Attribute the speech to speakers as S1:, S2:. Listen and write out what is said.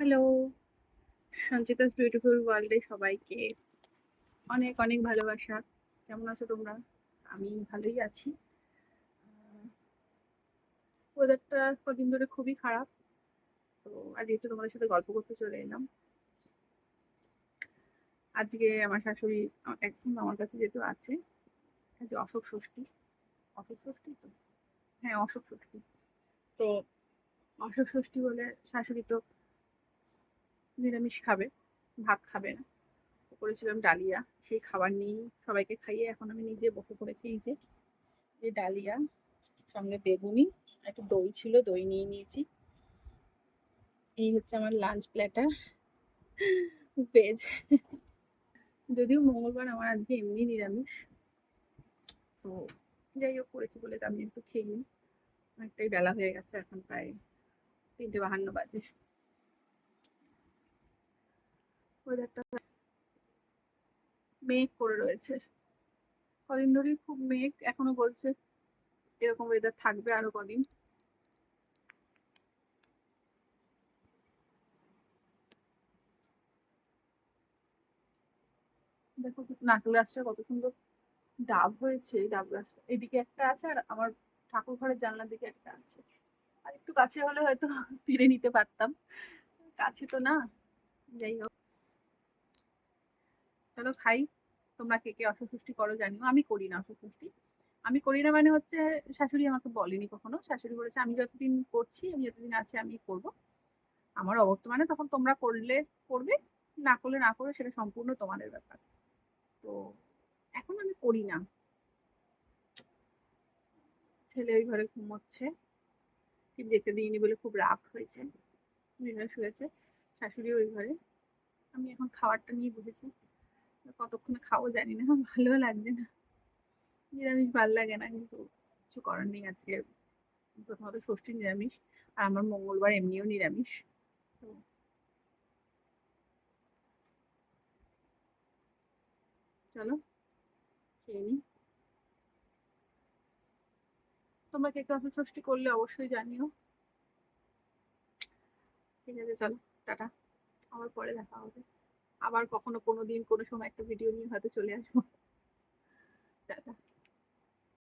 S1: Hello, Sanchita's beautiful ওয়ার্ল্ডে সবাইকে অনেক অনেক ভালোবাসা। কেমন আছো তোমরা? আমি ভালোই আছি। ওয়েদারটা কদিন ধরে খুবই খারাপ, তো আজ একটু তোমাদের সাথে গল্প করতে চলে এলাম। আজকে আমার শাশুড়ি এখন আমার কাছে যেহেতু আছে, আজ অশোক ষষ্ঠী। অশোক ষষ্ঠী তো, হ্যাঁ অশোক ষষ্ঠী। তো অশোক ষষ্ঠী বলে শাশুড়ি তো নিরামিষ খাবে, ভাত খাবে না। তো করেছিলাম ডালিয়া, সেই খাবার নিয়েই সবাইকে খাইয়ে এখন আমি নিজে বসে পড়েছি। এই যে ডালিয়া, সঙ্গে বেগুনি, একটু দই ছিল, দই নিয়ে নিয়েছি। এই হচ্ছে আমার লাঞ্চ প্ল্যাটার, ভেজ। যদিও মঙ্গলবার, আমার আজকে এমনি নিরামিষ। তো যাই হোক, করেছি বলে তো আমি একটু খেয়ে নিই। অনেকটাই বেলা হয়ে গেছে, এখন প্রায় 3:52 বাজে। ওয়েদারটা মেঘ করে রয়েছে, কদিন ধরেই খুব মেঘ, এখনো বলছে এরকম ওয়েদার থাকবে আরো কদিন। দেখো নারকেল গাছটা কত সুন্দর ডাব হয়েছে। এই ডাব গাছটা এদিকে একটা আছে, আর আমার ঠাকুর ঘরের জানলার দিকে একটা আছে। আর একটু কাছে হলে হয়তো পেরে নিতে পারতাম, কাছে তো না। যাই হোক, চলো খাই। তোমরা কে কে অশোক ষষ্ঠী করো জানিও, আমি করি না অশোক ষষ্ঠী। আমি করি না মানে হচ্ছে, শাশুড়ি আমাকে বলেনি কখনো। শাশুড়ি বলেছে আমি যতদিন করছি, আমি যতদিন আছি আমি করব। আমার অবর্তমানে তখন তোমরা করলে করবে, না করলে না করবে, সেটা সম্পূর্ণ তোমাদের ব্যাপার। তো এখন আমি করি না। ছেলে ওই ঘরে ঘুমোচ্ছে, ঠিক যেতে দিইনি বলে খুব রাগ হয়েছে, ওই ঘরে শুয়েছে। শাশুড়ি ওই ঘরে। আমি এখন খাবারটা নিয়ে বসেছি, কতক্ষণে খাবো জানি না, ভালো লাগছে না। নিরামিষ ভাল লাগে না, কিন্তু কিছু করার নেই। আজকে প্রথমত ষষ্ঠী নিরামিষ, আর আমার মঙ্গলবার এমনিও নিরামিষ। তো চলো খেয়ে নিই। তোমরা কে কে অশোক ষষ্ঠী করলে অবশ্যই জানিও। ঠিক আছে, চলো টাটা, আবার পরে দেখা হবে। আবার কখনো কোনো দিন কোনো সময় একটা ভিডিও নিয়ে হয়তো চলে আসবো। টাটা।